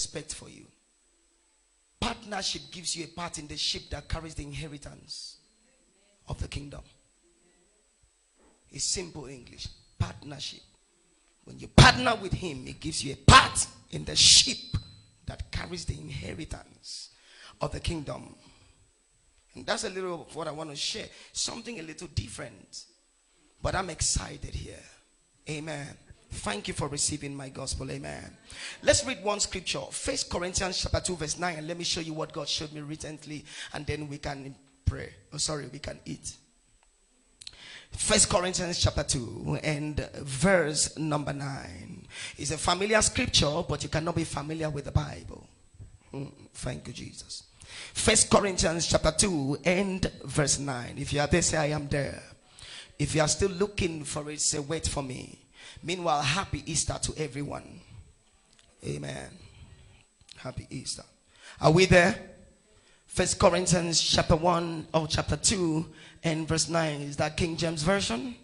respect for you. Partnership gives you a part in the ship that carries the inheritance of the kingdom. It's simple English. Partnership. When you partner with him, it gives you a part in the ship that carries the inheritance of the kingdom. And that's a little of what I want to share. Something a little different. But I'm excited here. Amen. Thank you for receiving my gospel. Amen. Let's read one scripture. 1 Corinthians chapter 2 verse 9. And let me show you what God showed me recently. And then we can pray. We can eat. 1 Corinthians chapter 2 and verse number 9. It's a familiar scripture, but you cannot be familiar with the Bible. Thank you, Jesus. 1 Corinthians chapter 2 and verse 9. If you are there, say I am there. If you are still looking for it, say wait for me. Meanwhile, happy Easter to everyone. Amen. Happy Easter. Are we there? 1 Corinthians chapter 1 or chapter 2 and verse 9. Is that King James Version?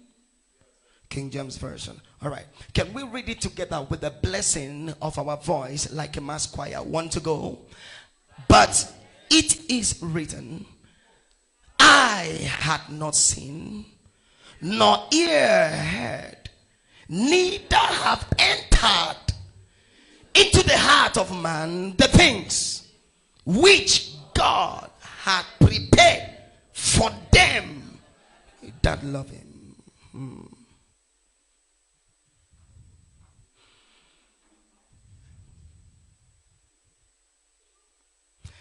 King James Version. All right. Can we read it together with the blessing of our voice like a mass choir? One to go. But it is written, I had not seen, nor ear heard, neither have entered into the heart of man the things which God had prepared for them that love him.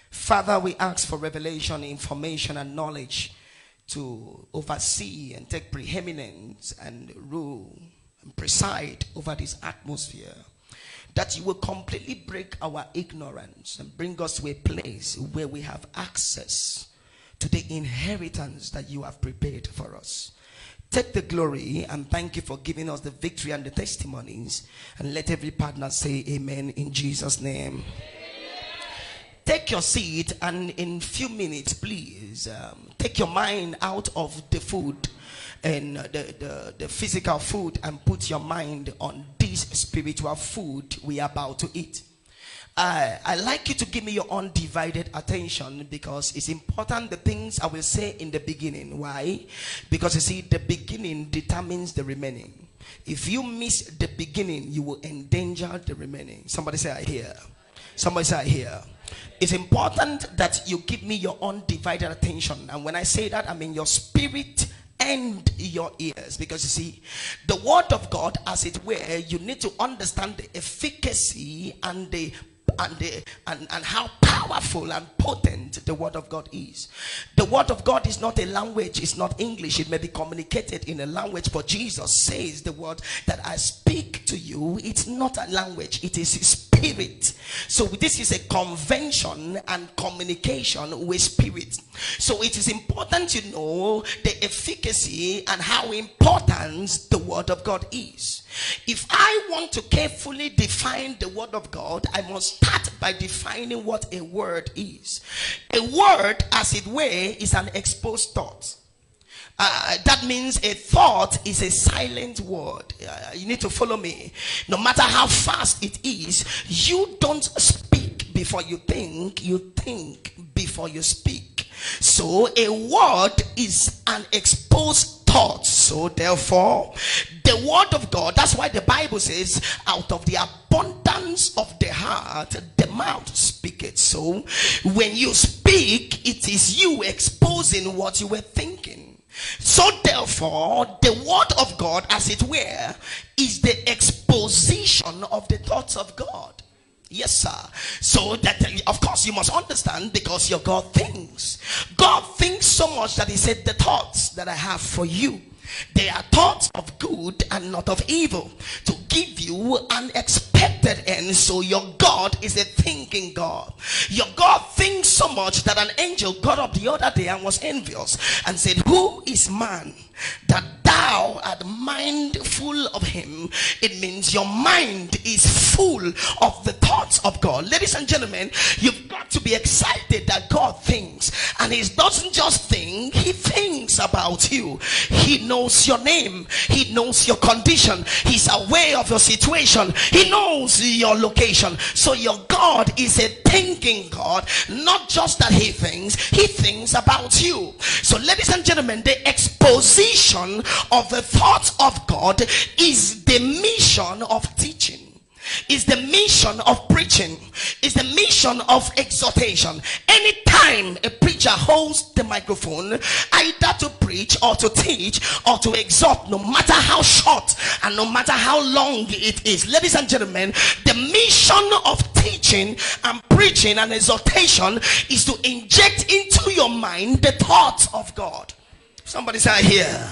Father, we ask for revelation, information, and knowledge to oversee and take preeminence and rule and preside over this atmosphere. That you will completely break our ignorance and bring us to a place where we have access to the inheritance that you have prepared for us. Take the glory and thank you for giving us the victory and the testimonies. And let every partner say amen in Jesus' name. Take your seat and in few minutes, please, take your mind out of the food and the physical food and put your mind on this spiritual food we are about to eat. I like you to give me your undivided attention because it's important the things I will say in the beginning. Why? Because you see, the beginning determines the remaining. If you miss the beginning, you will endanger the remaining. Somebody say I hear. Somebody say I hear. It's important that you give me your undivided attention. And when I say that, I mean your spirit and your ears. Because you see, the word of God, as it were, you need to understand the efficacy and how powerful and potent the word of God is. The word of God is not a language, it's not English. It may be communicated in a language, but Jesus says the word that I speak to you, it's not a language, it is spirit. So this is a convention and communication with spirit. So it is important to know the efficacy and how important the word of God is. If I want to carefully define the word of God, I must start by defining what a word is. A word, as it were, is an exposed thought. That means a thought is a silent word. You need to follow me. No matter how fast it is, you don't speak before you think before you speak. So a word is an exposed thought. So therefore, the word of God, that's why the Bible says, out of the abundance of the heart, the mouth speaketh. So when you speak, it is you exposing what you were thinking. So therefore, the word of God, as it were, is the exposition of the thoughts of God. Yes, sir. So that, of course, you must understand, because your God thinks. God thinks so much that he said, the thoughts that I have for you, they are thoughts of good and not of evil, to give you an expected end. So your God is a thinking God. Your God thinks so much that an angel got up the other day and was envious and said, who is man that thou art mindful of him? It means your mind is full of the thoughts of God. Ladies and gentlemen, you've got to be excited that God thinks. thinks. And he doesn't just think, he thinks about you. He knows your name. He knows your condition. He's aware of your situation. He knows your location. So your God is a thinking God. Not just that he thinks about you. So ladies and gentlemen, the exposition of the thoughts of God is the mission of teaching, is the mission of preaching, is the mission of exhortation. Anytime a preacher holds the microphone, either to preach or to teach or to exhort, no matter how short and no matter how long it is, ladies and gentlemen, the mission of teaching and preaching and exhortation is to inject into your mind the thoughts of God. Somebody say here.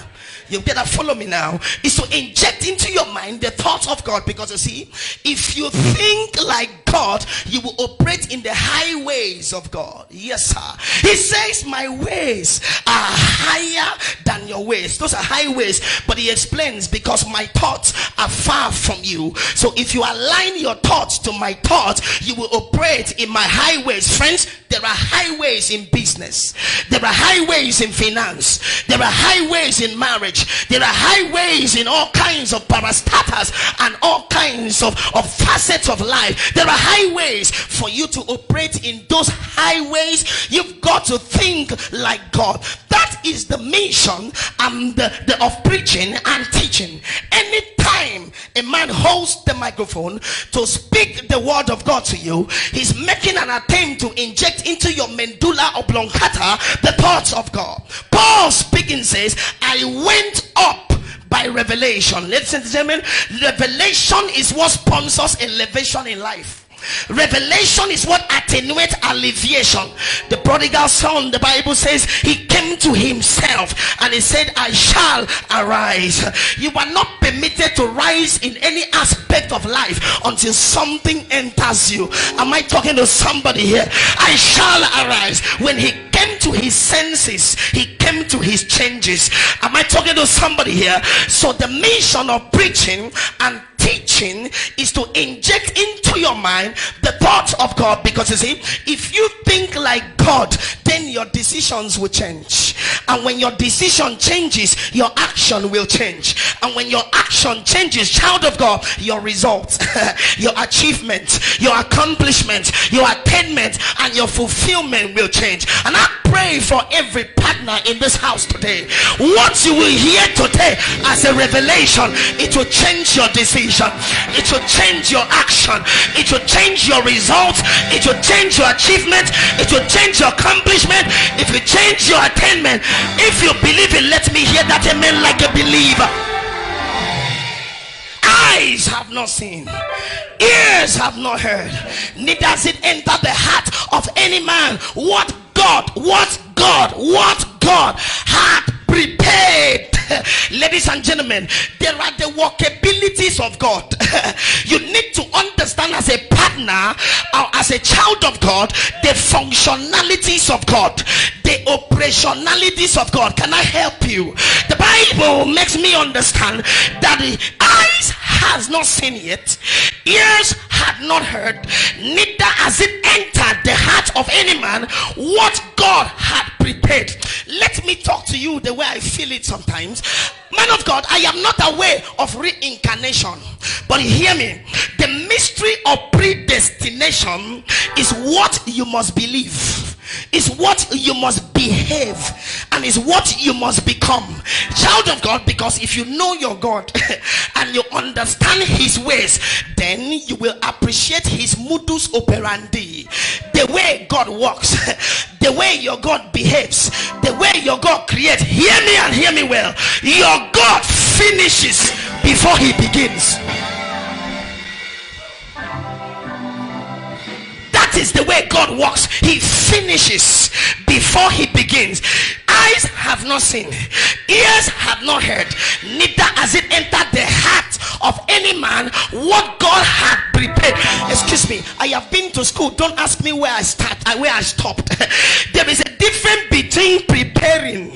You better follow me now. Is to inject into your mind the thoughts of God. Because you see, if you think like God, you will operate in the highways of God. Yes, sir. He says, my ways are higher than your ways. Those are highways. But he explains, because my thoughts are far from you. So if you align your thoughts to my thoughts, you will operate in my highways. Friends, there are highways in business. There are highways in finance. There are highways in marriage. There are highways in all kinds of parastatus and all kinds of facets of life. There are highways. For you to operate in those highways, you've got to think like God. That is the mission and of preaching and teaching. Anytime a man holds the microphone to speak the word of God to you, he's making an attempt to inject into your medulla oblongata the thoughts of God. Paul speaking says, I went up by revelation. Ladies and gentlemen, revelation is what sponsors elevation in life. Revelation is what attenuates alleviation. The prodigal son, the Bible says, he came to himself and he said, I shall arise. You are not permitted to rise in any aspect of life until something enters you. Am I talking to somebody here? I shall arise. When he came to his senses, he came to his changes. Am I talking to somebody here? So the mission of preaching and teaching is to inject into your mind the thoughts of God. Because you see, if you think like God, then your decisions will change. And when your decision changes, your action will change. And when your action changes, child of God, your results, your achievement, your accomplishment, your attainment, and your fulfillment will change. And I pray for every partner in this house today, what you will hear today as a revelation, it will change your decision, it will change your action, it will change your results, it will change your achievement, it will change your accomplishment, it will change your attainment. If you believe it, let me hear that amen like a believer. Eyes have not seen, ears have not heard, neither does it enter the heart of any man what God had prepared. Ladies and gentlemen, there are the workabilities of God. You need to understand as a partner or as a child of God the functionalities of God, the operationalities of God. Can I help you? The Bible makes me understand that the eyes has not seen yet, ears had not heard, neither has it entered the heart of any man what God had prepared. Let me talk to you the way I feel it sometimes. Man of God, I am not aware of reincarnation, but hear me, the mystery of predestination is what you must believe, is what you must behave, and is what you must become, child of God. Because if you know your God and you understand his ways, then you will appreciate his modus operandi, the way God works, the way your God behaves, the way your God creates. Hear me and hear me well. Your God finishes before he begins. That is the way God works. He finishes before he begins. Eyes have not seen, ears have not heard, neither has it entered the heart of any man what God had prepared. Excuse me, I have been to school. Don't ask me where I stopped. There is a difference between preparing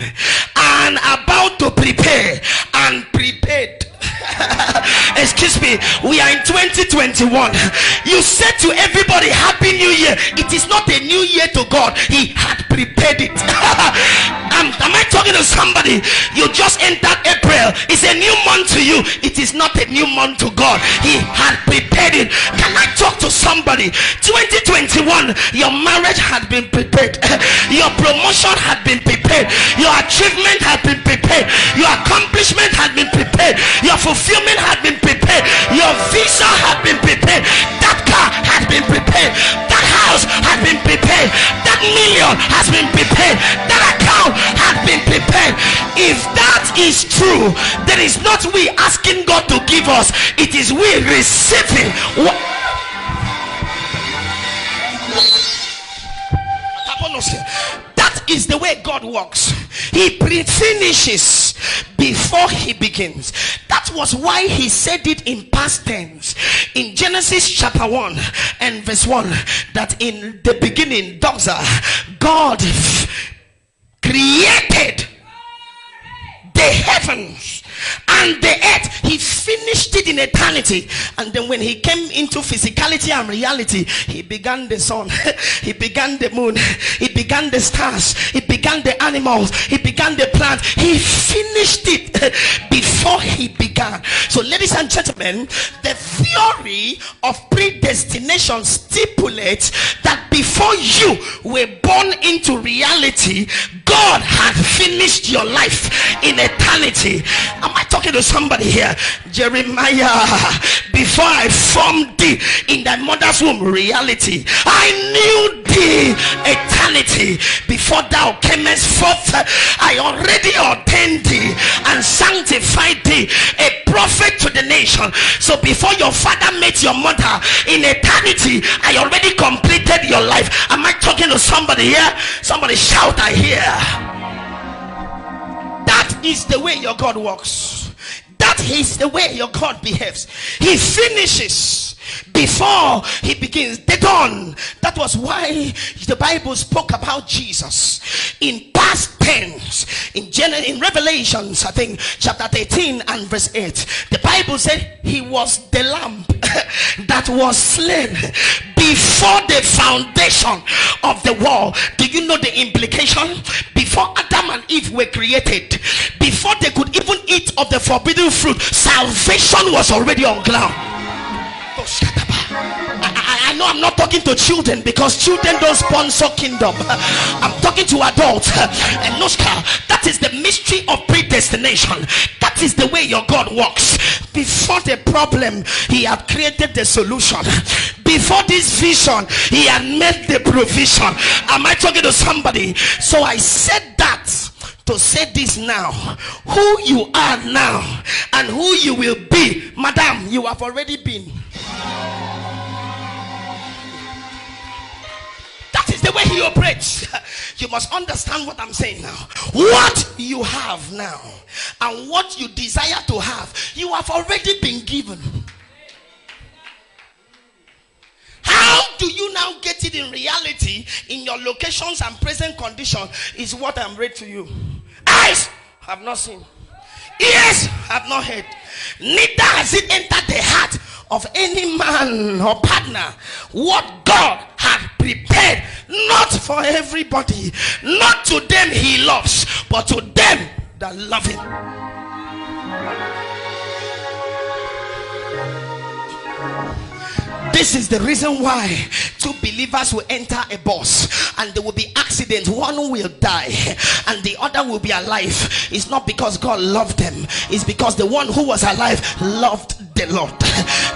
and about to prepare and prepared. Excuse me, we are in 2021. You said to everybody happy new year. It is not a new year to God. He had prepared somebody, you just entered April. It's a new month to you. It is not a new month to God. He had prepared it. Can I talk to somebody? 2021, your marriage had been prepared. Your promotion had been prepared. Your achievement had been prepared. Your accomplishment had been prepared. Your fulfillment had been prepared. Your visa had been prepared. That car had been prepared. That house had been prepared. That million has been prepared. That account had been prepared. If that is true, then it's not we asking God to give us, it is we receiving. That is the way God works. He pre-finishes before he begins. That was why he said it in past tense in Genesis chapter 1 and verse 1, that in the beginning, God created the heavens and the earth. He finished it in eternity. And then when he came into physicality and reality, he began the sun, he began the moon, he began the stars, he began the animals, he began the plants. He finished it before he began. So ladies and gentlemen, the theory of predestination stipulates that before you were born into reality, God had finished your life in eternity. Am I talking to somebody here? Jeremiah, before I formed thee in thy mother's womb, reality, I knew thee, eternity. Before thou camest forth, I already ordained thee and sanctified thee a prophet to the nation. So before your father met your mother in eternity, I already completed your life. Am I talking to somebody here? Somebody shout, I hear. That is the way your God works. That is the way your God behaves. He finishes before he begins. The dawn. That was why the Bible spoke about Jesus in past tense. In Revelations, I think chapter 13 and verse 8, the Bible said he was the lamb that was slain before the foundation of the world. Do you know the implication? Before Adam and Eve were created, before they could even eat of the forbidden fruit, salvation was already on ground. I know I'm not talking to children, because children don't sponsor kingdom. I'm talking to adults. And that is the mystery of predestination. That is the way your God works. Before the problem, he had created the solution. Before this vision, he had made the provision. Am I talking to somebody? So I said that to say this now. Who you are now and who you will be, madam, you have already been. That is the way he operates. You must understand what I'm saying now. What you have now and what you desire to have, you have already been given. How do you now get it in reality in your locations and present condition is what I'm read to you. Eyes have not seen, ears have not heard, neither has it entered the heart of any man or partner what God had prepared, not for everybody, not to them he loves, but to them that love him. This is the reason why two believers will enter a bus and there will be accidents. One will die and the other will be alive. It's not because God loved them, it's because the one who was alive loved the Lord.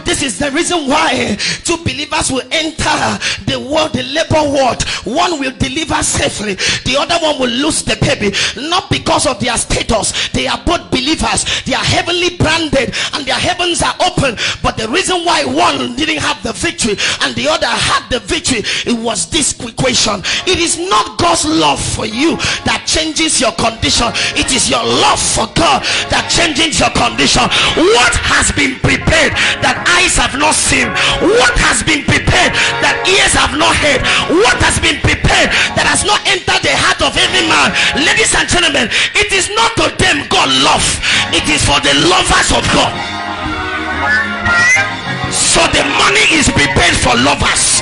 This is the reason why two believers will enter the world, the labor ward. One will deliver safely, the other one will lose the baby. Not because of their status, they are both believers, they are heavenly branded and their heavens are open. But the reason why one didn't have the victory and the other had the victory, it was this equation. It is not God's love for you that changes your condition, it is your love for God that changes your condition. What has been prepared that eyes have not seen, what has been prepared that ears have not heard, what has been prepared that has not entered the heart of every man. Ladies and gentlemen, it is not to them God love, it is for the lovers of God. So the money is prepared for lovers.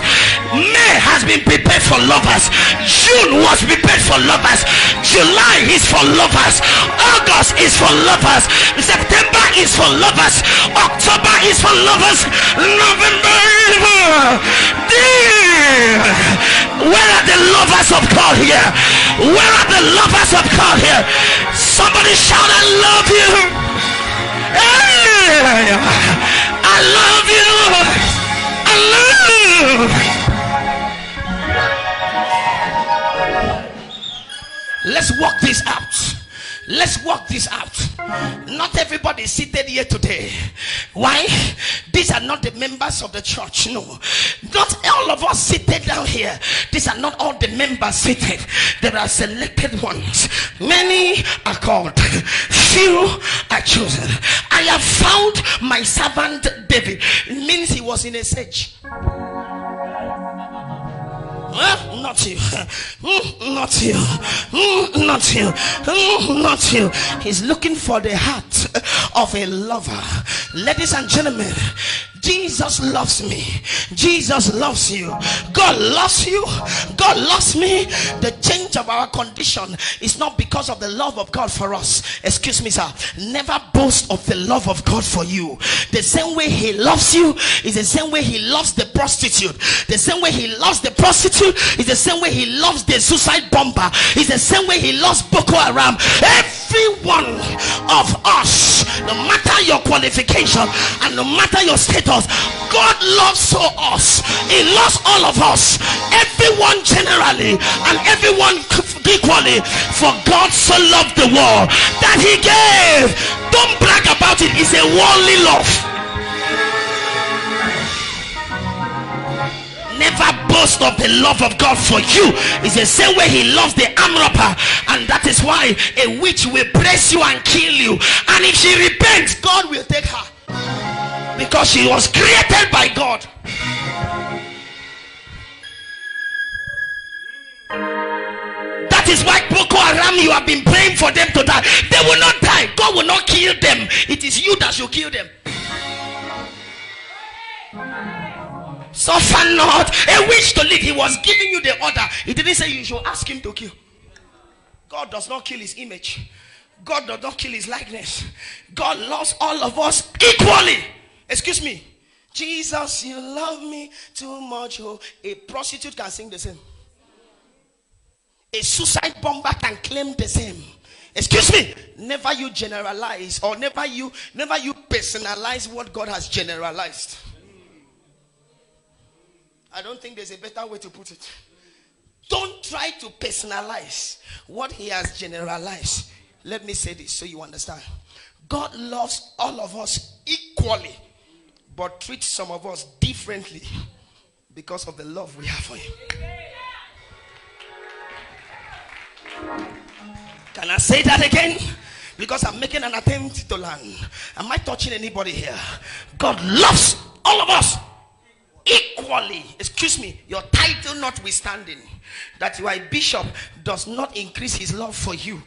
May has has been prepared for lovers. June was prepared for lovers. July is for lovers. August is for lovers. September is for lovers. October is for lovers. November. Where are the lovers of God here? Where are the lovers of God here? Somebody shout, I love you. Hey, I love you. I love. Let's work this out. Let's work this out. Not everybody is seated here today. Why? These are not the members of the church. No, not all of us seated down here. These are not all the members seated. There are selected ones. Many are called, few are chosen. I have found my servant David. It means he was in a search. Not you, not you, not you, not you. He's looking for the heart of a lover. Ladies and gentlemen, Jesus loves me. Jesus loves you. God loves you. God loves me. The change of our condition is not because of the love of God for us. Excuse me, sir. Never boast of the love of God for you. The same way he loves you is the same way he loves the prostitute. The same way he loves the prostitute is the same way he loves the suicide bomber. It's the same way he loves Boko Haram. Every one of us, no matter your qualification and no matter your status, God loves so us. He loves all of us, everyone generally and everyone equally. For God so loved the world that he gave. Don't brag about it. It's a worldly love. Never boast of the love of God for you. It's the same way he loves the arm robber, and that is why a witch will press you and kill you, and if she repents, God will take her, because she was created by God. That is why Boko Haram, you have been praying for them to die. They will not die. God will not kill them. It is you that should kill them. Suffer not a witch to live. He was giving you the order. He didn't say you should ask him to kill. God does not kill his image. God does not kill his likeness. God loves all of us equally. Excuse me. Jesus, you love me too much. Oh, a prostitute can sing the same. A suicide bomber can claim the same. Excuse me. Never you generalize, or never you personalize what God has generalized. I don't think there's a better way to put it. Don't try to personalize what he has generalized. Let me say this so you understand. God loves all of us equally, but treats some of us differently because of the love we have for him. Can I say that again? Because I'm making an attempt to learn. Am I touching anybody here? God loves all of us equally. Excuse me, your title notwithstanding, that you are a bishop does not increase his love for you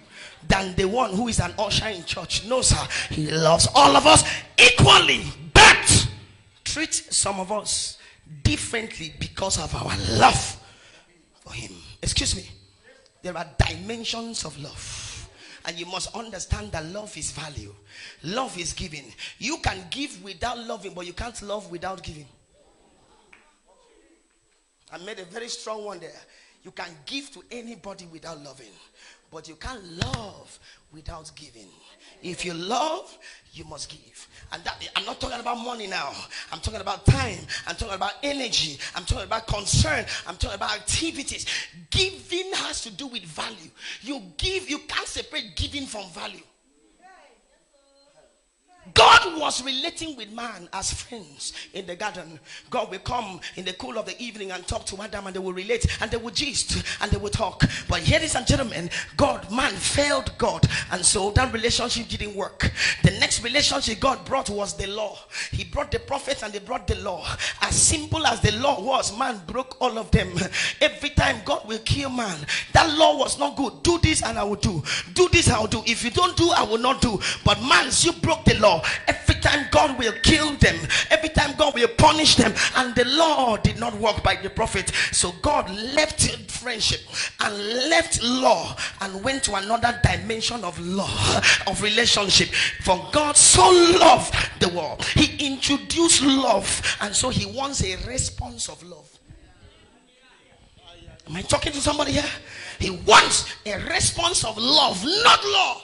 than the one who is an usher in church. No, sir. He loves all of us equally, but treats some of us differently because of our love for him. Excuse me. There are dimensions of love, and you must understand that love is value. Love is giving. You can give without loving, but you can't love without giving. I made a very strong one there. You can give to anybody without loving, but you can't love without giving. If you love, you must give. And that, I'm not talking about money now. I'm talking about time. I'm talking about energy. I'm talking about concern. I'm talking about activities. Giving has to do with value. You give, you can't separate giving from value. God was relating with man as friends in the garden. God will come in the cool of the evening and talk to Adam, and they will relate, and they will gist, and they will talk. But ladies and gentlemen, man failed God, and so that relationship didn't work. The next relationship God brought was the law. He brought the prophets and they brought the law. As simple as the law was, man broke all of them. Every time God will kill man, that law was not good. Do this and I will do. Do this I will do. If you don't do, I will not do. But man, you broke the law. Every time God will kill them, every time God will punish them, and the law did not work by the prophet. So God left friendship and left law and went to another dimension of law, of relationship. For God so loved the world, he introduced love, and so he wants a response of love. Am I talking to somebody here? He wants a response of love, not law.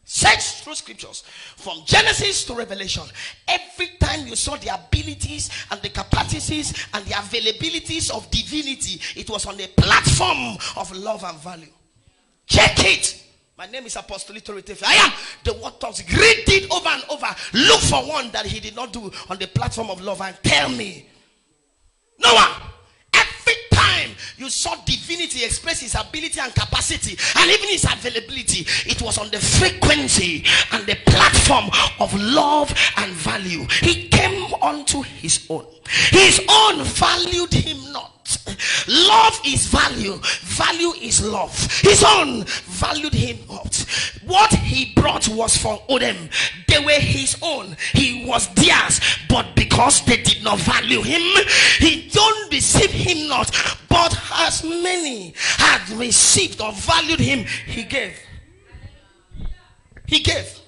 Search through scriptures from Genesis to Revelation. Every time you saw the abilities and the capacities and the availabilities of divinity, it was on a platform of love and value. Check it. My name is Apostle Itoro Etefia. I am the word talks. Read it over and over. Look for one that he did not do on the platform of love and tell me. Noah. Every time you saw divinity express his ability and capacity and even his availability, it was on the frequency and the platform of love and value. He came unto his own. His own valued him not. Love is value. Value is love. His own valued him not. What he brought was for them. They were his own. He was theirs. But because they did not value him, he don't receive him not. But as many had received or valued him, he gave. He gave.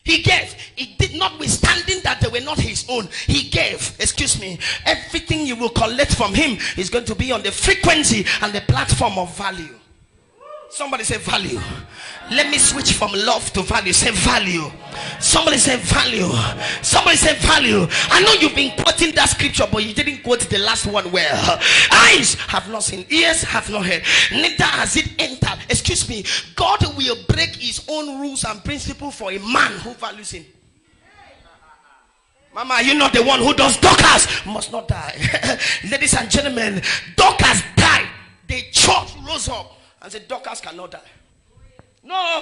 He gave. It did, notwithstanding that they were not his own. He gave. Excuse me. Everything you will collect from him is going to be on the frequency and the platform of value. Somebody say value. Let me switch from love to value. Say value. Somebody say value. Somebody say value. I know you've been quoting that scripture, but you didn't quote the last one well. Eyes have not seen, ears have not heard, neither has it entered. Excuse me. God will break his own rules and principles for a man who values him. Mama, are you not the one who does? Dorcas must not die. Ladies and gentlemen, Dorcas died. The church rose up and said Dorcas cannot die. No,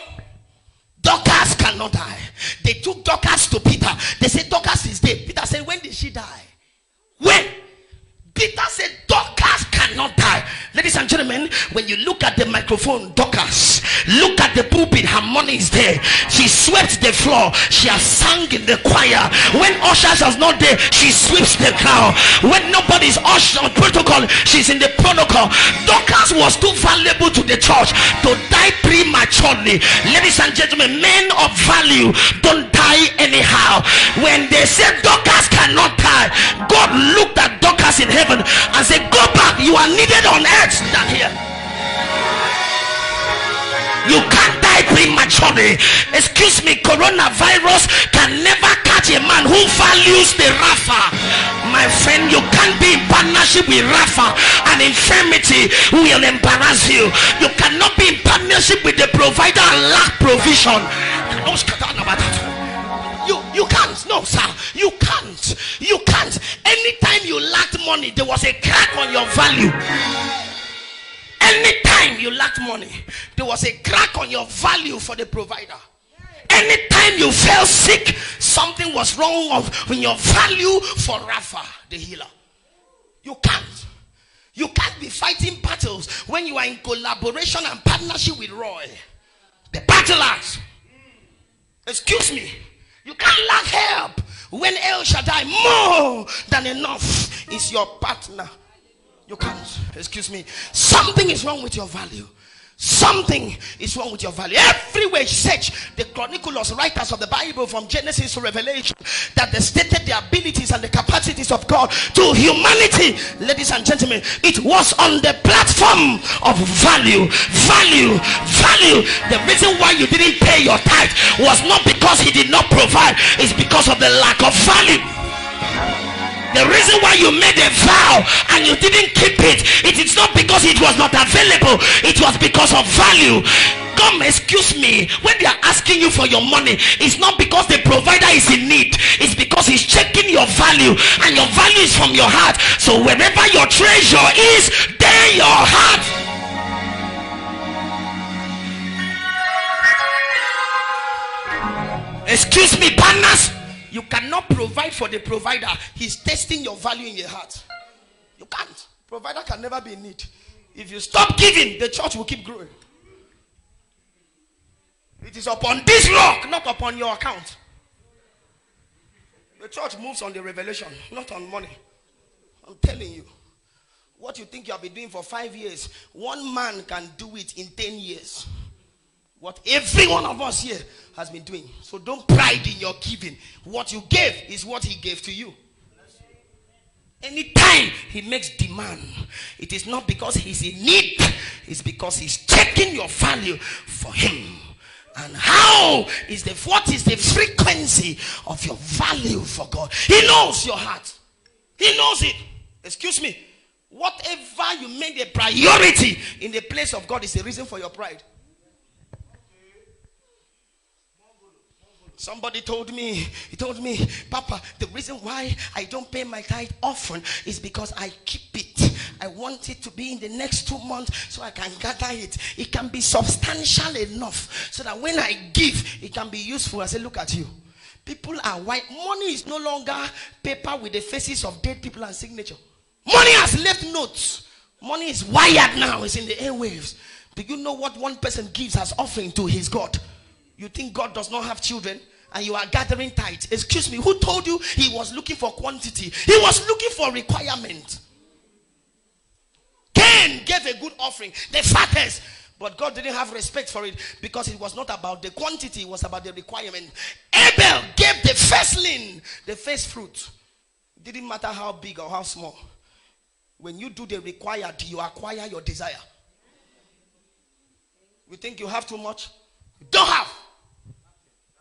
Dorcas cannot die. They took Dorcas to Peter. They said Dorcas is dead. Peter said, when did she die? When? Peter said Dorcas cannot die. Ladies and gentlemen, when you look at the microphone, Dorcas, look at the pulpit, her money is there. She swept the floor. She has sung in the choir. When ushers are not there, she sweeps the crowd. When nobody's usher on protocol, she's in the protocol. Dorcas was too valuable to the church to die prematurely. Ladies and gentlemen, men of value don't die anyhow. When they said Dorcas cannot die, God looked at Dorcas in heaven and said, go back, you are needed on earth than here. You can't die prematurely. Excuse me, coronavirus can never catch a man who values the Rapha. My friend, you can't be in partnership with Rapha. An infirmity will embarrass you. You cannot be in partnership with the provider and lack provision. You can't. No, sir. You can't. You can't. Anytime you lacked money, there was a crack on your value. Anytime you lacked money, there was a crack on your value for the provider. Anytime you fell sick, something was wrong with your value for Rapha, the healer. You can't. You can't be fighting battles when you are in collaboration and partnership with Roy, the battlers. Excuse me. You can't lack help when El Shaddai, more than enough, is your partner. You can't. Excuse me. Something is wrong with your value. Something is wrong with your value. Everywhere you search the chroniclers, writers of the Bible from Genesis to Revelation, that they stated the abilities and the capacities of God to humanity. Ladies and gentlemen, it was on the platform of value. Value. Value. The reason why you didn't pay your tithe was not because he did not provide, it's because of the lack of value. The reason why you made a vow and you didn't keep it, it is not because it was not available, it was because of value. Come, excuse me, when they are asking you for your money, it's not because the provider is in need, it's because he's checking your value, and your value is from your heart. So wherever your treasure is, there your heart. Excuse me, partners. You cannot provide for the provider. He's testing your value in your heart. You can't. Provider can never be in need. If you stop giving, the church will keep growing. It is upon this rock, not upon your account. The church moves on the revelation, not on money. I'm telling you. What you think you have been doing for 5 years, one man can do it in 10 years. What every one of us here has been doing. So don't pride in your giving. What you gave is what he gave to you. Anytime he makes demand, it is not because he's in need, it's because he's checking your value for him. And what is the frequency of your value for God? He knows your heart. He knows it. Excuse me. Whatever you make a priority in the place of God is the reason for your pride. Somebody told me, Papa, the reason why I don't pay my tithe often is because I keep it. I want it to be in the next 2 months so I can gather it. It can be substantial enough so that when I give, it can be useful. I say, look at you. People are white. Money is no longer paper with the faces of dead people and signature. Money has left notes. Money is wired now. It's in the airwaves. Do you know what one person gives as offering to his God? You think God does not have children and you are gathering tithes? Excuse me, who told you he was looking for quantity? He was looking for requirement. Cain gave a good offering, the fattest. But God didn't have respect for it because it was not about the quantity, it was about the requirement. Abel gave the firstling, the first fruit. It didn't matter how big or how small. When you do the required, you acquire your desire. You think you have too much? You don't have.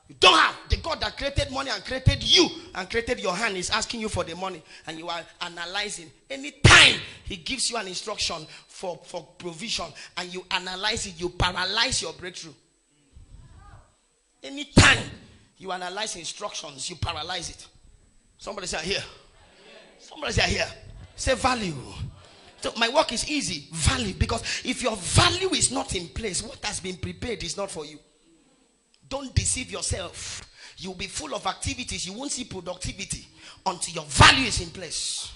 You don't have. The God that created money and created you and created your hand is asking you for the money, and you are analyzing. Anytime he gives you an instruction for provision and you analyze it, you paralyze your breakthrough. Anytime you analyze instructions, you paralyze it. Somebody say here. Somebody say here. Say value. So my work is easy. Value. Because if your value is not in place, what has been prepared is not for you. Don't deceive yourself. You'll be full of activities. You won't see productivity until your value is in place.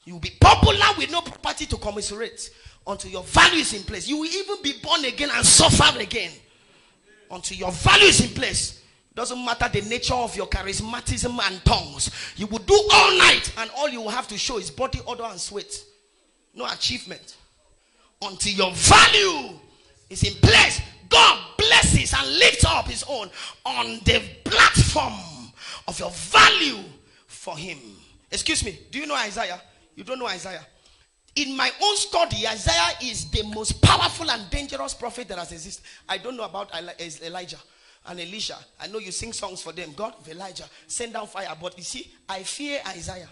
You'll be popular with no property to commiserate until your value is in place. You will even be born again and suffer again until your value is in place. Doesn't matter the nature of your charismatism and tongues. You will do all night and all you will have to show is body odor and sweat. No achievement. Until your value is in place, God blesses and lifts up his own on the platform of your value for him. Excuse me, do you know Isaiah? You don't know Isaiah. In my own study, Isaiah is the most powerful and dangerous prophet that has existed. I don't know about Elijah and Elisha. I know you sing songs for them. God of Elijah, send down fire. But you see, I fear Isaiah.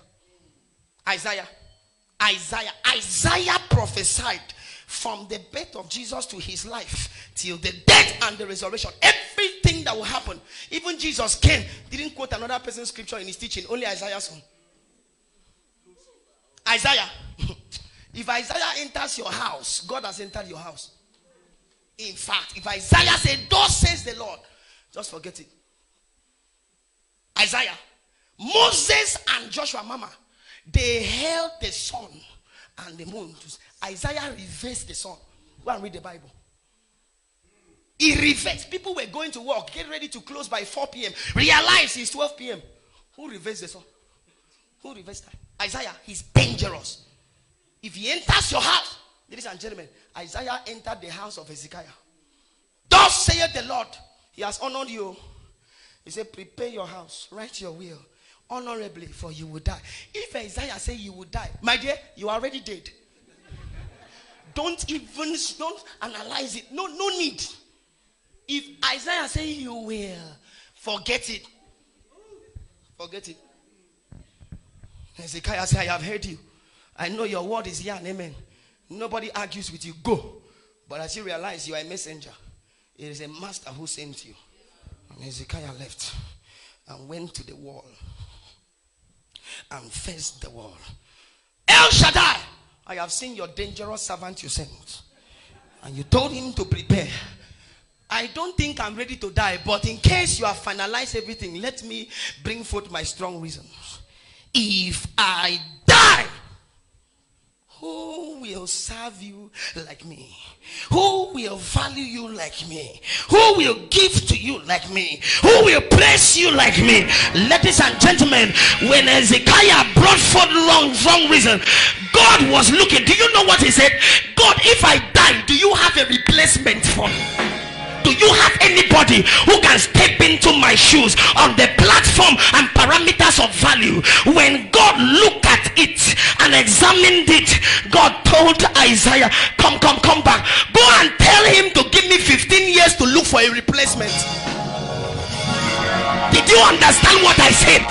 Isaiah prophesied from the birth of Jesus to his life till the death and the resurrection. Everything that will happen. Even Jesus came, didn't quote another person's scripture in his teaching, only Isaiah's own. Isaiah. If Isaiah enters your house, God has entered your house. In fact, if Isaiah said, thus says the Lord, just forget it. Isaiah. Moses and Joshua, mama, they held the sun and the moon. Isaiah reversed the sun. Go and read the Bible. He reversed. People were going to work, get ready to close by 4 p.m. Realize it's 12 p.m. Who reversed the sun? Who reversed that? Isaiah, he's dangerous. If he enters your house, ladies and gentlemen, Isaiah entered the house of Hezekiah. Thus saith the Lord, he has honored you. He said, prepare your house, write your will honorably, for you will die. If Isaiah say you will die, my dear, you are already dead. Don't analyze it. No need. If Isaiah say you will, forget it. Forget it. Hezekiah said, I have heard you. I know your word is yeah and amen. Nobody argues with you. Go. But as you realize you are a messenger, it is a master who sent you. And Hezekiah left and went to the wall and faced the wall. El Shaddai, I have seen your dangerous servant you sent. And you told him to prepare. I don't think I'm ready to die, but in case you have finalized everything, let me bring forth my strong reasons. If I die, Who will serve you like me? Who will value you like me? Who will give to you like me? Who will praise you like me? Ladies and gentlemen, when Hezekiah brought forth wrong reason, God was looking. Do you know what he said? God, if I die, do you have a replacement for me? Do you have anybody who can step into my shoes on the platform and parameters of value? When God looked at it and examined it, God told Isaiah, come back. Go and tell him to give me 15 years to look for a replacement. Did you understand what I said?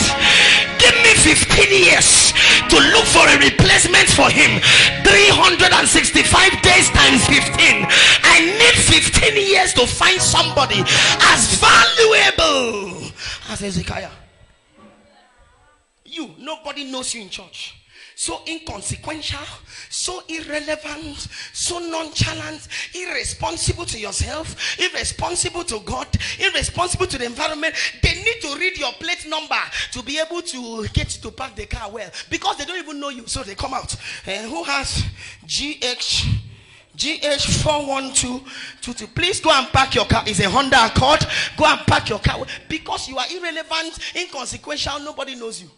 Give me 15 years to look for a replacement for him. 365 days times 15. I need 15 years to find somebody as valuable as Hezekiah. Nobody knows you in church. So inconsequential, so irrelevant, so nonchalant, irresponsible to yourself, irresponsible to God, irresponsible to the environment. They need to read your plate number to be able to get to park the car well, because they don't even know you. So they come out. Who has GH41222? Please go and park your car. It's a Honda Accord. Go and park your car, because you are irrelevant, inconsequential. Nobody knows you.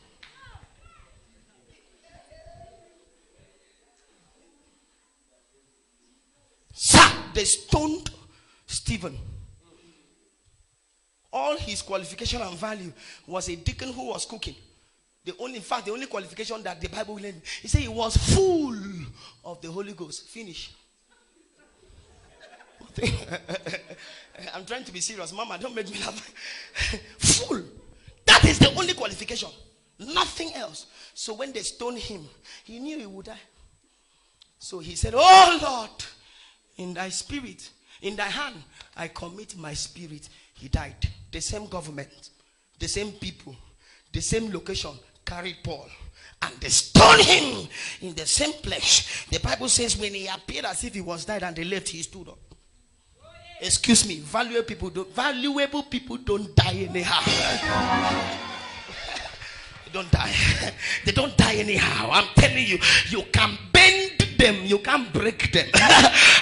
Sir, they stoned Stephen. All his qualification and value was a deacon who was cooking. The only qualification that the Bible will end, he said he was full of the Holy Ghost. Finish. I'm trying to be serious. Mama, don't make me laugh. Full. That is the only qualification. Nothing else. So when they stoned him, he knew he would die. So he said, oh Lord, in thy spirit, in thy hand, I commit my spirit. He died. The same government, the same people, the same location carried Paul. And they stoned him in the same place. The Bible says when he appeared as if he was dead and they left, he stood up. Excuse me, valuable people don't die anyhow. They don't die. They don't die anyhow. I'm telling you, you can bend them, you can't break them.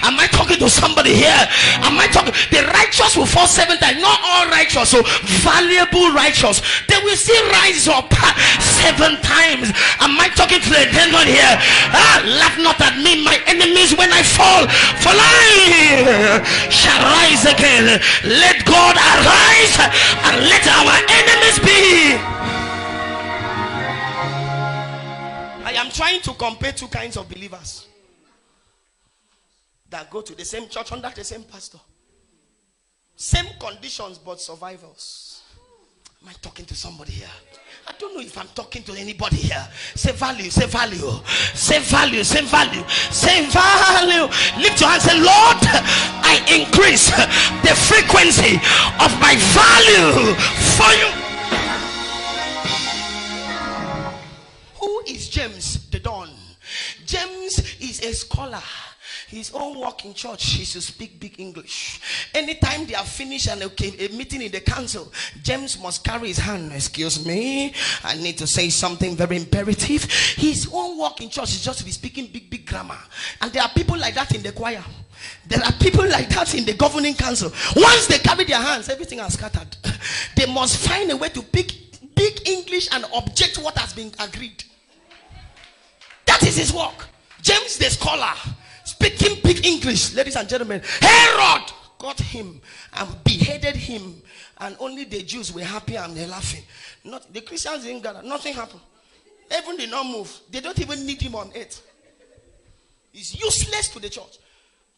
Am I talking to somebody here? Am I talking? The righteous will fall 7 times. Not all righteous, so valuable righteous. They will still rise up 7 times. Am I talking to the gentleman here? Laugh not at me, my enemies, when I fall, for I shall rise again. Let God arise and let our enemies be. I am trying to compare two kinds of believers that go to the same church under the same pastor. Same conditions, but survivors. Am I talking to somebody here? I don't know if I'm talking to anybody here. Say value, say value, say value, say value, say value. Lift your hand, say, Lord, I increase the frequency of my value for you. Who is James the Don? James is a scholar. His own work in church is to speak big English. Anytime they are finished and a meeting in the council, James must carry his hand. Excuse me, I need to say something very imperative. His own work in church is just to be speaking big grammar. And there are people like that in the choir. There are people like that in the governing council. Once they carry their hands, everything has scattered. They must find a way to pick big English and object what has been agreed. That is his work. James the scholar, speaking big English. Ladies and gentlemen, Herod got him and beheaded him, and only the Jews were happy and they're laughing. Not the Christians didn't gather. Nothing happened. Heaven did not move. They don't even need him on earth. He's useless to the church.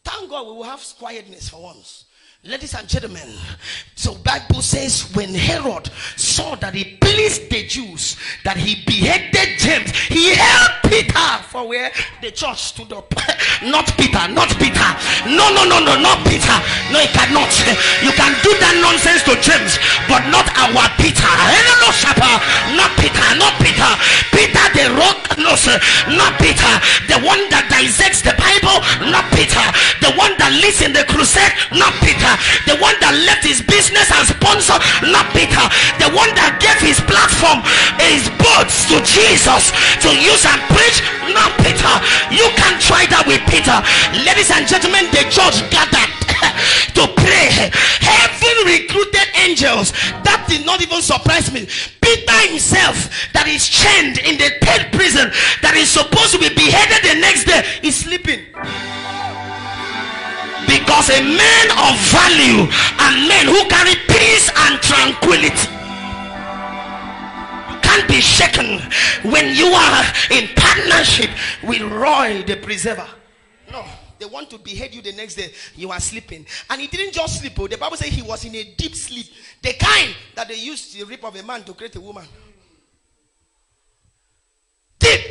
Thank God we will have quietness for once. Ladies and gentlemen, so Bible says when Herod saw that he pleased the Jews, that he beheaded James, he held Peter for where the church stood up. Not Peter, not Peter. No, not Peter. No, he cannot. You can do that nonsense to James, but not our Peter. Not Peter, not Peter. Peter the rock, no, not Peter. The one that dissects the Bible, not Peter. The one that leads in the crusade, not Peter. The one that left his business and sponsor, not Peter. The one that gave his platform, his boats to Jesus to use and preach, not Peter. You can't try that with Peter. Ladies and gentlemen, the church gathered to pray. Heaven recruited angels. That did not even surprise me. Peter himself, that is chained in the third prison, that is supposed to be beheaded the next day, is sleeping. Because a man of value and men who carry peace and tranquility, you can't be shaken when you are in partnership with Roy the preserver. No, they want to behead you the next day. You are sleeping. And he didn't just sleep. The Bible says he was in a deep sleep. The kind that they used the rib of a man to create a woman. Deep.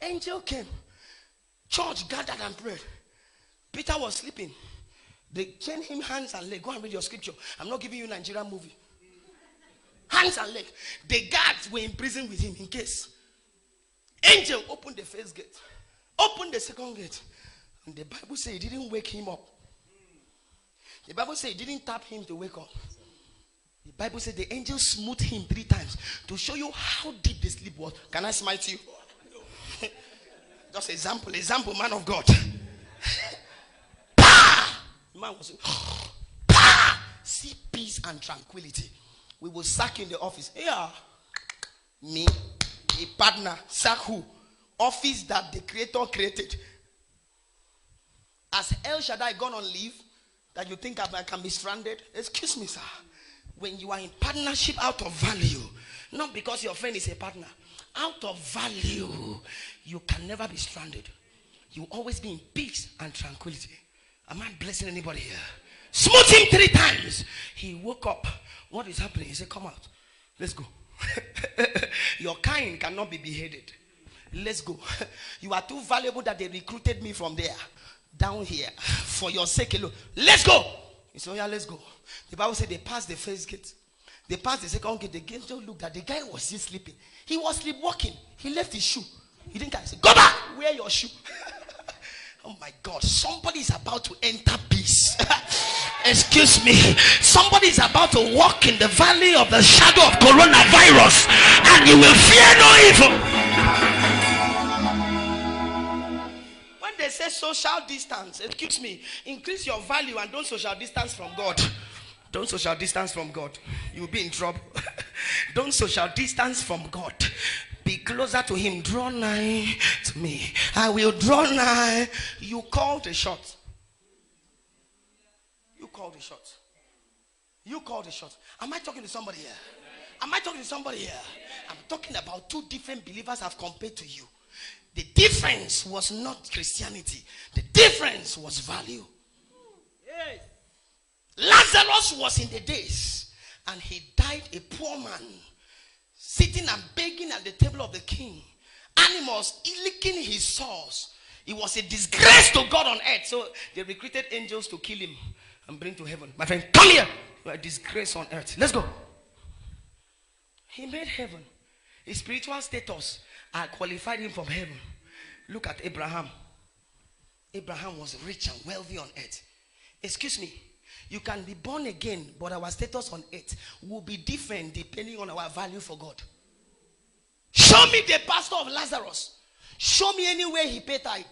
Angel came. Church gathered and prayed. Peter was sleeping. They chained him hands and legs. Go and read your scripture. I'm not giving you a Nigerian movie. Hands and legs. The guards were in prison with him in case. Angel opened the first gate. Opened the second gate. And the Bible says it didn't wake him up. The Bible says it didn't tap him to wake up. The Bible says the angel smote him 3 times to show you how deep the sleep was. Can I smite you? Just example, man of God. Man was see peace and tranquility. We will sack you in the office. Yeah. Me, a partner, sack who? Office that the creator created. Has El Shaddai gone on leave that you think I can be stranded? Excuse me, sir. When you are in partnership out of value, not because your friend is a partner, out of value, you can never be stranded. You always be in peace and tranquility. Am I blessing anybody here? Smote him 3 times. He woke up. What is happening? He said, come out. Let's go. Your kind cannot be beheaded. Let's go. You are too valuable that they recruited me from there down here for your sake alone. Let's go. He said, oh yeah, let's go. The Bible said they passed the first gate. They passed the second gate. The gate just looked at the guy was still sleeping. He was sleepwalking. He left his shoe. He didn't say, go back. Wear your shoe. Oh my God. Somebody is about to enter peace. Excuse me. Somebody is about to walk in the valley of the shadow of coronavirus, and you will fear no evil. They say social distance. Excuse me. Increase your value and don't social distance from God. Don't social distance from God. You'll be in trouble. Don't social distance from God. Be closer to him. Draw nigh to me. I will draw nigh. You call the shot. You call the shot. You call the shot. Am I talking to somebody here? Am I talking to somebody here? I'm talking about 2 different believers I've compared to you. The difference was not Christianity. The difference was value. Yes. Lazarus was in the days, and he died a poor man, sitting and begging at the table of the king. Animals licking his sores. It was a disgrace to God on earth. So they recruited angels to kill him and bring to heaven. My friend, come here. You are a disgrace on earth. Let's go. He made heaven. His spiritual status qualified him from heaven. Look at Abraham. Abraham was rich and wealthy on earth. Excuse me. You can be born again, but our status on earth will be different depending on our value for God. Show me the pastor of Lazarus. Show me anywhere he paid tithe.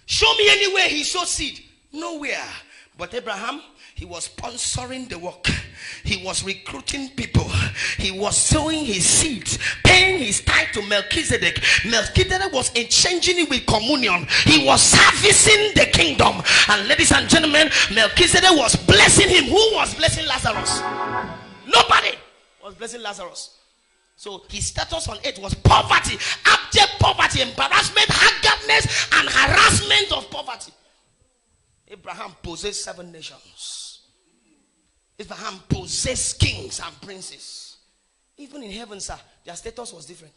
Show me anywhere he sowed seed. Nowhere. But Abraham, he was sponsoring the work. He was recruiting people. He was sowing his seeds, paying his tithe to Melchizedek. Melchizedek was exchanging it with communion. He was servicing the kingdom. And ladies and gentlemen, Melchizedek was blessing him. Who was blessing Lazarus? Nobody was blessing Lazarus. So his status on earth was poverty, abject poverty, embarrassment, haggardness, and harassment of poverty. Abraham possessed 7 nations. Abraham possessed kings and princes. Even in heaven, sir, their status was different.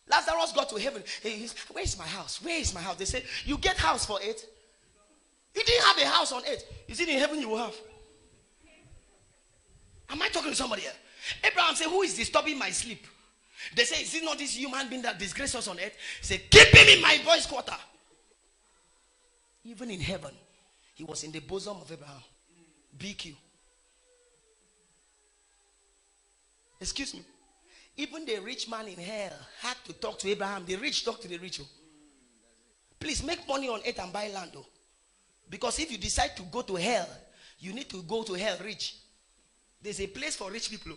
Lazarus got to heaven. Where is my house? Where is my house? They said, you get house for 8. You didn't have a house on 8. Is it in heaven you will have? Am I talking to somebody here? Abraham said, who is disturbing my sleep? They say, is it not this human being that disgraces us on earth? He said, keep him in my voice quarter. Even in heaven, he was in the bosom of Abraham. BQ. Excuse me. Even the rich man in hell had to talk to Abraham. The rich talk to the rich. Please make money on earth and buy land. Because if you decide to go to hell, you need to go to hell rich. There's a place for rich people.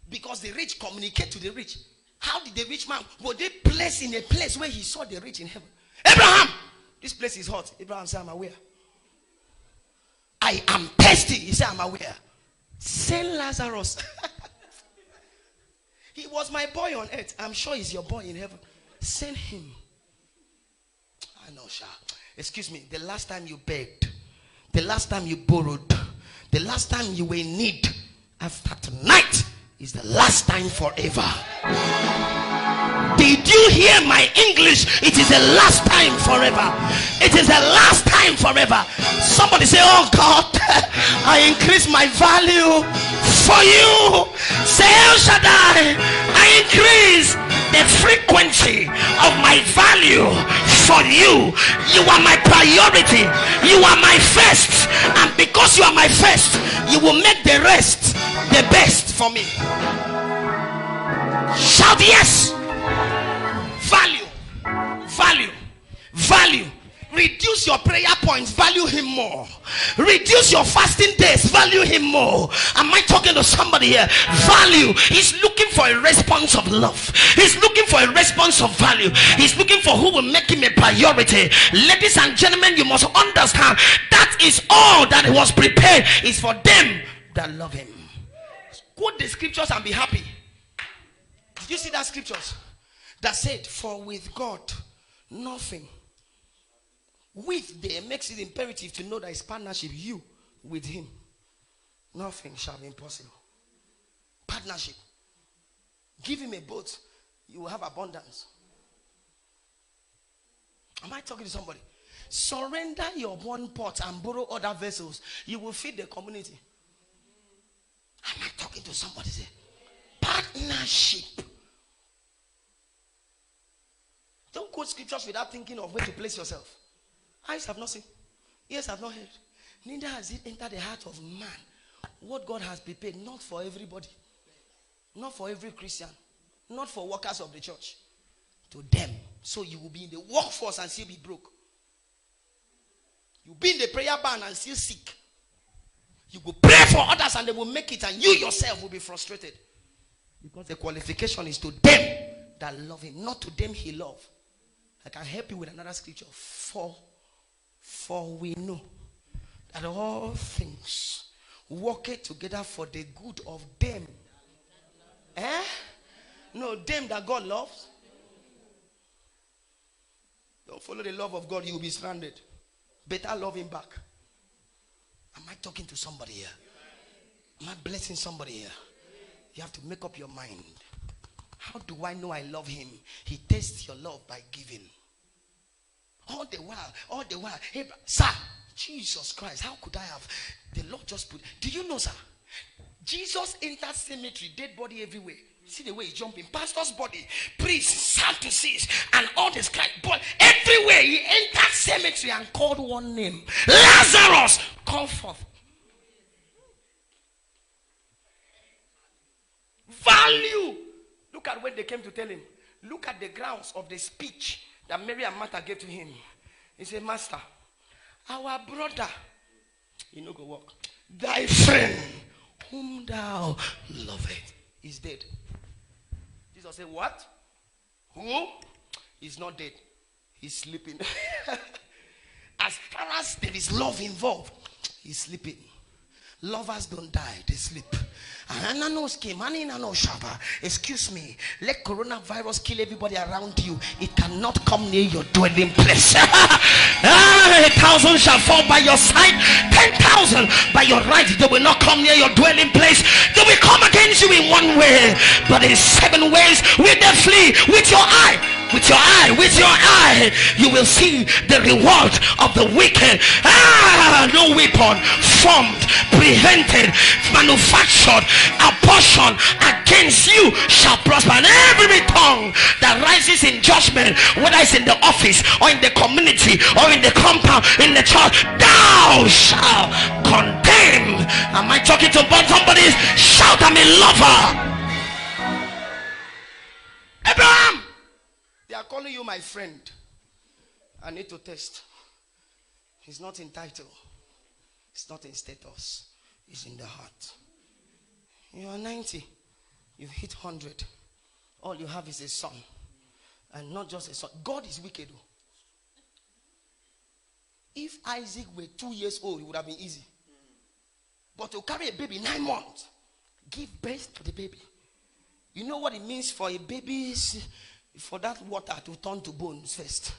Because the rich communicate to the rich. How did the rich man, were they placed in a place where he saw the rich in heaven? Abraham, this place is hot. Abraham said, I'm aware. I am thirsty. He said, I'm aware. Send Lazarus. He was my boy on earth. I'm sure he's your boy in heaven. Send him. I know, Sha. Excuse me. The last time you begged, the last time you borrowed, the last time you were in need, after tonight is the last time forever. Did you hear my English? It is the last time forever. It is the last time forever. Somebody say, oh God, I increase my value for you. Say, El Shaddai, I increase the frequency of my value for you. You are my priority. You are my first. And because you are my first, you will make the rest the best for me. Shout yes. Value. Value. Value. Reduce your prayer points, value him more. Reduce your fasting days, value him more. Am I talking to somebody here? Value. He's looking for a response of love. He's looking for a response of value. He's looking for who will make him a priority. Ladies and gentlemen, you must understand that is all that was prepared is for them that love him. Quote the scriptures and be happy. Did you see that scriptures that said, for with God nothing. With them makes it imperative to know that it's partnership, you with him. Nothing shall be impossible. Partnership. Give him a boat, you will have abundance. Am I talking to somebody? Surrender your one pot and borrow other vessels. You will feed the community. Am I talking to somebody? Say, partnership. Don't quote scriptures without thinking of where to place yourself. Eyes have not seen, ears have not heard, neither has it entered the heart of man what God has prepared, not for everybody, not for every Christian, not for workers of the church, to them. So you will be in the workforce and still be broke. You'll be in the prayer band and still sick. You will pray for others and they will make it, and you yourself will be frustrated. Because the qualification is to them that love him, not to them he loves. I can help you with another scripture. For we know that all things work together for the good of them. No, them that God loves. Don't follow the love of God, you will be stranded. Better love him back. Am I talking to somebody here? Am I blessing somebody here? You have to make up your mind. How do I know I love him? He tests your love by giving. All the while, hey, sir, Jesus Christ, how could I have? The Lord just put. Do you know, sir? Jesus entered cemetery, dead body everywhere. See the way he's jumping. Pastor's body, priests, Sadducees, and all this kind. But everywhere he entered cemetery and called one name: Lazarus, come forth. Value. Look at when they came to tell him. Look at the grounds of the speech that Mary and Martha gave to him. He said, Master, our brother, you know, go walk. Thy friend, whom thou lovest, is dead. Jesus said, what? Who? He's not dead. He's sleeping. As far as there is love involved, he's sleeping. Lovers don't die, they sleep. Excuse me, let coronavirus kill everybody around you. It cannot come near your dwelling place. 1,000 shall fall by your side, 10,000 by your right. They will not come near your dwelling place. They will come against you in one way, but in 7 ways will they flee. With your eye, with your eye, you will see the reward of the wicked. No weapon formed, prevented, manufactured, apportioned against you shall prosper. And every tongue that rises in judgment, whether it's in the office or in the community or in the compound, in the church, thou shalt condemn. Am I talking to somebody? Shout, I'm a lover. Abraham, they are calling you my friend. I need to test. He's not in title. It's not in status. It's in the heart. You are 90. You've hit 100. All you have is a son. And not just a son. God is wicked. If Isaac were 2 years old, it would have been easy. But to carry a baby 9 months, give birth to the baby. You know what it means for a baby, for that water to turn to bones first.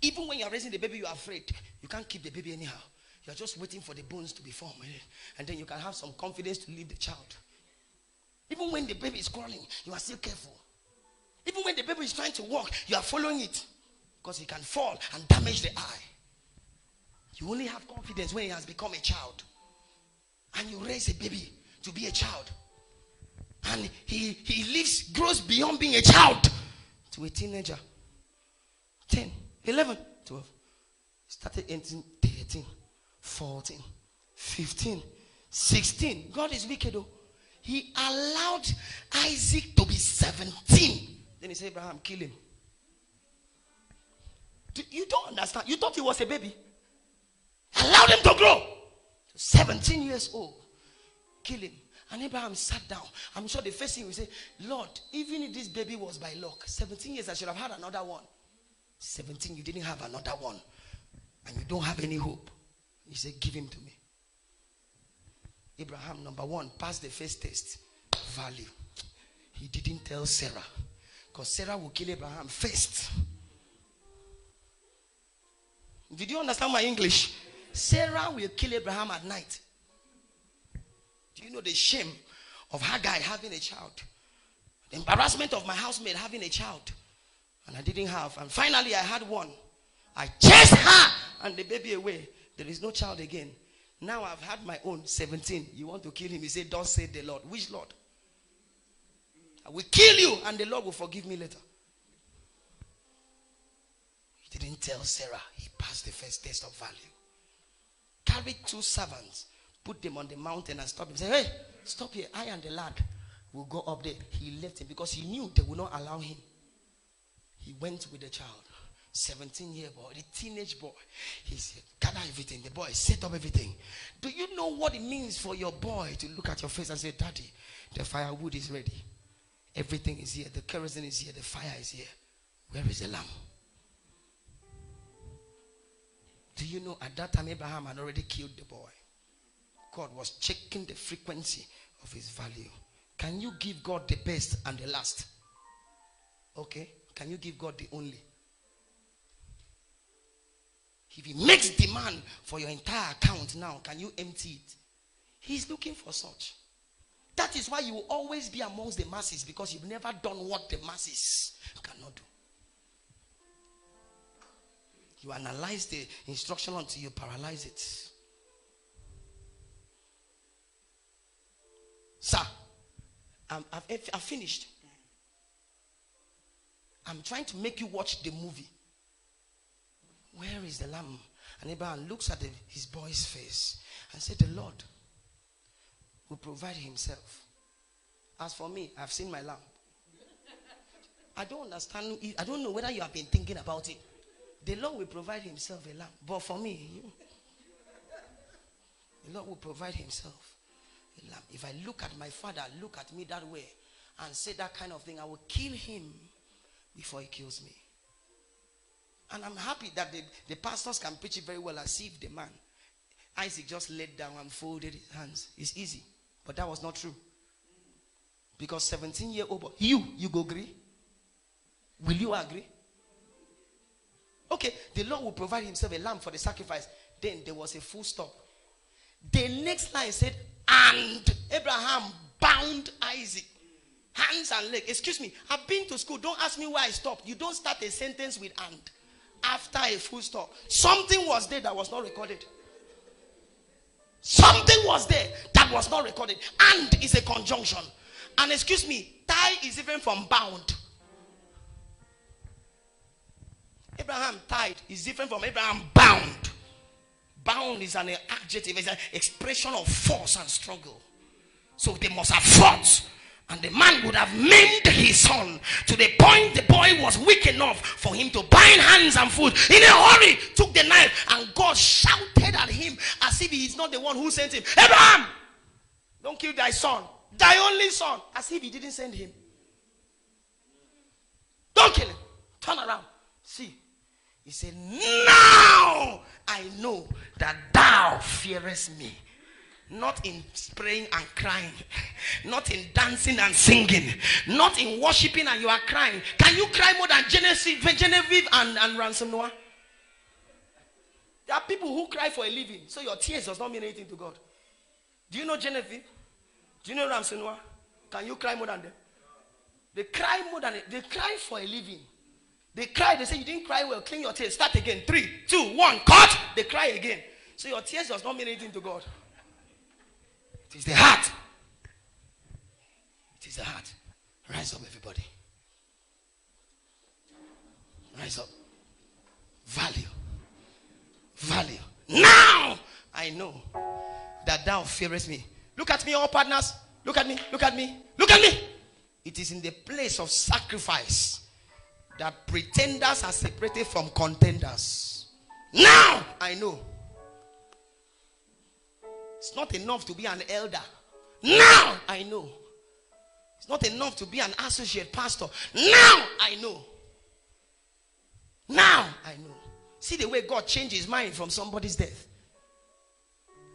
Even when you're raising the baby, you're afraid. You can't keep the baby anyhow. You're just waiting for the bones to be formed. And then you can have some confidence to leave the child. Even when the baby is crawling, you are still careful. Even when the baby is trying to walk, you are following it. Because it can fall and damage the eye. You only have confidence when he has become a child. And you raise a baby to be a child. And he grows beyond being a child to a teenager. 10, 11, 12. Started 18, 13, 14, 15, 16. God is wicked though. He allowed Isaac to be 17. Then he said, Abraham, kill him. You don't understand. You thought he was a baby. Allowed him to grow. 17 years old. Kill him. And Abraham sat down. I'm sure the first thing we say, Lord, even if this baby was by luck, 17 years I should have had another one. 17, you didn't have another one. And you don't have any hope. He said, give him to me. Abraham, number one, passed the first test. Value. He didn't tell Sarah. Because Sarah will kill Abraham first. Did you understand my English? Sarah will kill Abraham at night. Do you know the shame of Hagar having a child? The embarrassment of my housemaid having a child. And I didn't have. And finally I had one. I chased her and the baby away. There is no child again. Now I've had my own 17. You want to kill him? He said, don't say the Lord. Which Lord? I will kill you and the Lord will forgive me later. He didn't tell Sarah. He passed the first test of value. Carried 2 servants. Put them on the mountain and stop him. Say, hey, stop here. I and the lad will go up there. He left him because he knew they would not allow him. He went with the child. 17-year boy, the teenage boy. He said, gather everything. The boy set up everything. Do you know what it means for your boy to look at your face and say, Daddy, the firewood is ready. Everything is here. The kerosene is here. The fire is here. Where is the lamb? Do you know at that time Abraham had already killed the boy? God was checking the frequency of his value. Can you give God the best and the last? Okay. Can you give God the only? If he makes demand for your entire account now, can you empty it? He's looking for such. That is why you will always be amongst the masses, because you've never done what the masses cannot do. You analyze the instruction until you paralyze it. Sir, I've finished. I'm trying to make you watch the movie. Where is the lamb? And Abraham looks at his boy's face and said, the Lord will provide himself. As for me, I've seen my lamb. I don't understand. I don't know whether you have been thinking about it. The Lord will provide himself a lamb. But for me, the Lord will provide himself a lamb. If I look at my father, look at me that way, and say that kind of thing, I will kill him before he kills me. And I'm happy that the pastors can preach it very well, as if the man, Isaac, just laid down and folded his hands. It's easy. But that was not true. Because 17-year-old boy, you go agree? Will you agree? Okay, the Lord will provide himself a lamb for the sacrifice. Then there was a full stop. The next line said, and Abraham bound Isaac. Hands and leg. Excuse me. I've been to school. Don't ask me why I stopped. You don't start a sentence with and after a full stop. Something was there that was not recorded. Something was there that was not recorded. And is a conjunction. And excuse me, tie is different from bound. Abraham tied is different from Abraham bound. Bound is an adjective, it's an expression of force and struggle. So they must have fought. And the man would have maimed his son to the point the boy was weak enough for him to bind hands and foot. In a hurry, took the knife, and God shouted at him as if he is not the one who sent him. Abraham, don't kill thy son, thy only son, as if he didn't send him. Don't kill him. Turn around. See. He said, now I know that thou fearest me. Not in praying and crying. Not in dancing and singing. Not in worshiping and you are crying. Can you cry more than Genevieve and Ransom Noah? There are people who cry for a living. So your tears does not mean anything to God. Do you know Genevieve? Do you know Ransom Noah? Can you cry more than them? They cry more than they cry for a living. They cry, they say you didn't cry well, clean your tears, start again. 3, 2, 1, cut. They cry again. So your tears does not mean anything to God. It is the heart. It is the heart. Rise up, everybody. Rise up. Value. Value. Now I know that thou fearest me. Look at me, all partners. Look at me. Look at me. Look at me. It is in the place of sacrifice that pretenders are separated from contenders. Now I know. It's not enough to be an elder. Now I know. It's not enough to be an associate pastor. Now I know. Now I know. See the way God changed his mind from somebody's death.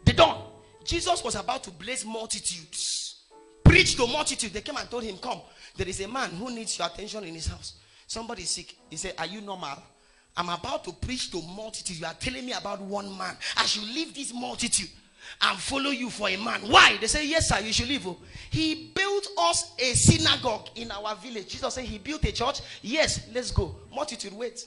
The dawn. Jesus was about to bless multitudes. Preach to multitudes. They came and told him, come. There is a man who needs your attention in his house. Somebody is sick. He said, are you normal? I'm about to preach to multitudes. You are telling me about one man. I should leave this multitude and follow you for a man. Why? They say, yes, sir, you should leave. He built us a synagogue in our village. Jesus said, he built a church. Yes, let's go. Multitude, wait.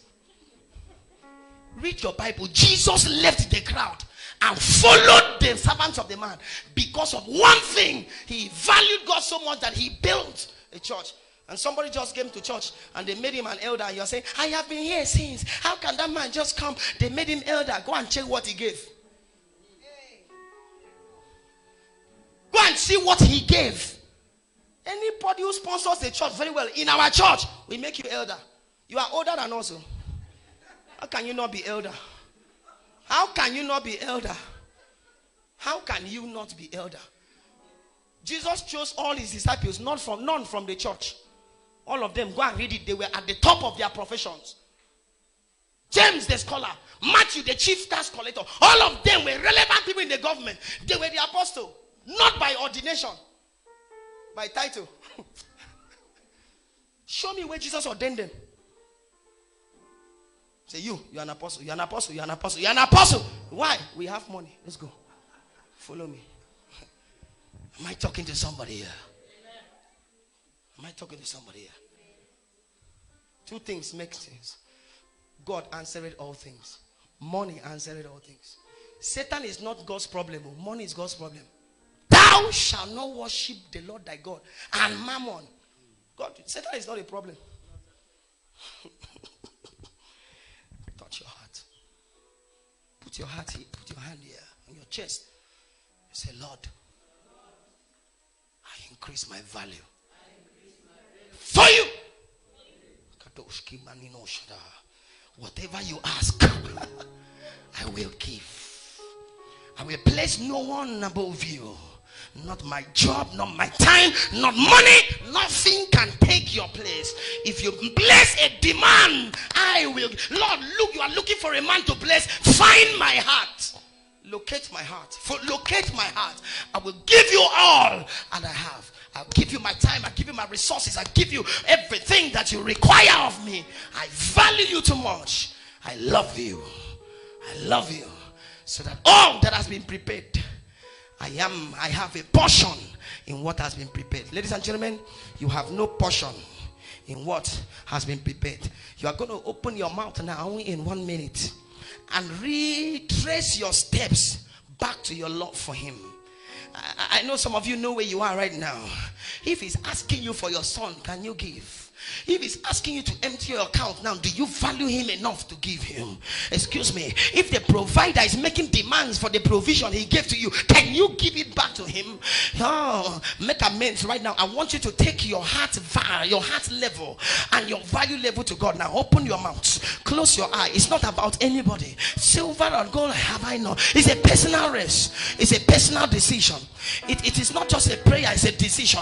Read your Bible. Jesus left the crowd and followed the servants of the man because of one thing. He valued God so much that he built a church. And somebody just came to church and they made him an elder. You're saying, I have been here since. How can that man just come? They made him elder. Go and check what he gave. Go and see what he gave. Anybody who sponsors the church very well, in our church, we make you elder. You are older than us. How can you not be elder? How can you not be elder? How can you not be elder? Jesus chose all his disciples, none from the church. All of them, go and read it. They were at the top of their professions. James the scholar, Matthew the chief tax collector, all of them were relevant people in the government. They were the apostle, not by ordination, by title. Show me where Jesus ordained them. Say, you're an apostle, you're an apostle, you're an apostle, you're an apostle. Why? We have money. Let's go. Follow me. Am I talking to somebody here? Am I talking to somebody here? Two things make sense. God answered all things. Money answered all things. Satan is not God's problem. Money is God's problem. Thou shalt not worship the Lord thy God and mammon. God, Satan is not a problem. Touch your heart. Put your heart here. Put your hand here on your chest. Say, Lord, I increase my value for you. Whatever you ask, I will give. I will place no one above you. Not my job, not my time, not money. Nothing can take your place. If you bless a demand, I will. Lord, look, you are looking for a man to bless. Find my heart. Locate my heart. Locate my heart. I will give you all and I have. I'll give you my time. I'll give you my resources. I'll give you everything that you require of me. I value you too much. I love you. I love you. So that all that has been prepared, I have a portion in what has been prepared. Ladies and gentlemen, you have no portion in what has been prepared. You are going to open your mouth now in 1 minute and retrace your steps back to your love for him. I know some of you know where you are right now. If he's asking you for your son, can you give? If he's asking you to empty your account now, do you value him enough to give him? Excuse me. If the provider is making demands for the provision he gave to you, can you give it back to him? Oh, make amends right now. I want you to take your heart level and your value level to God. Now open your mouth, close your eye. It's not about anybody. Silver or gold have I not. It's a personal race. It's a personal decision. It is not just a prayer, it's a decision.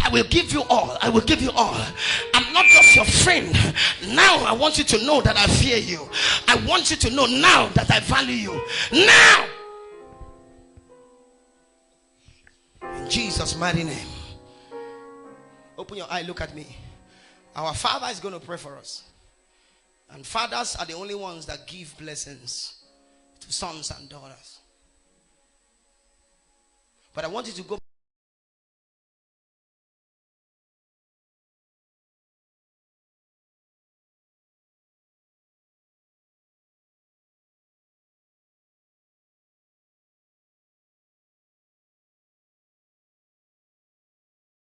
I will give you all. I will give you all. I'm not just your friend. Now I want you to know that I fear you. I want you to know now that I value you. Now, in Jesus' mighty name. Open your eye, look at me. Our Father is going to pray for us. And fathers are the only ones that give blessings to sons and daughters. But I want you to go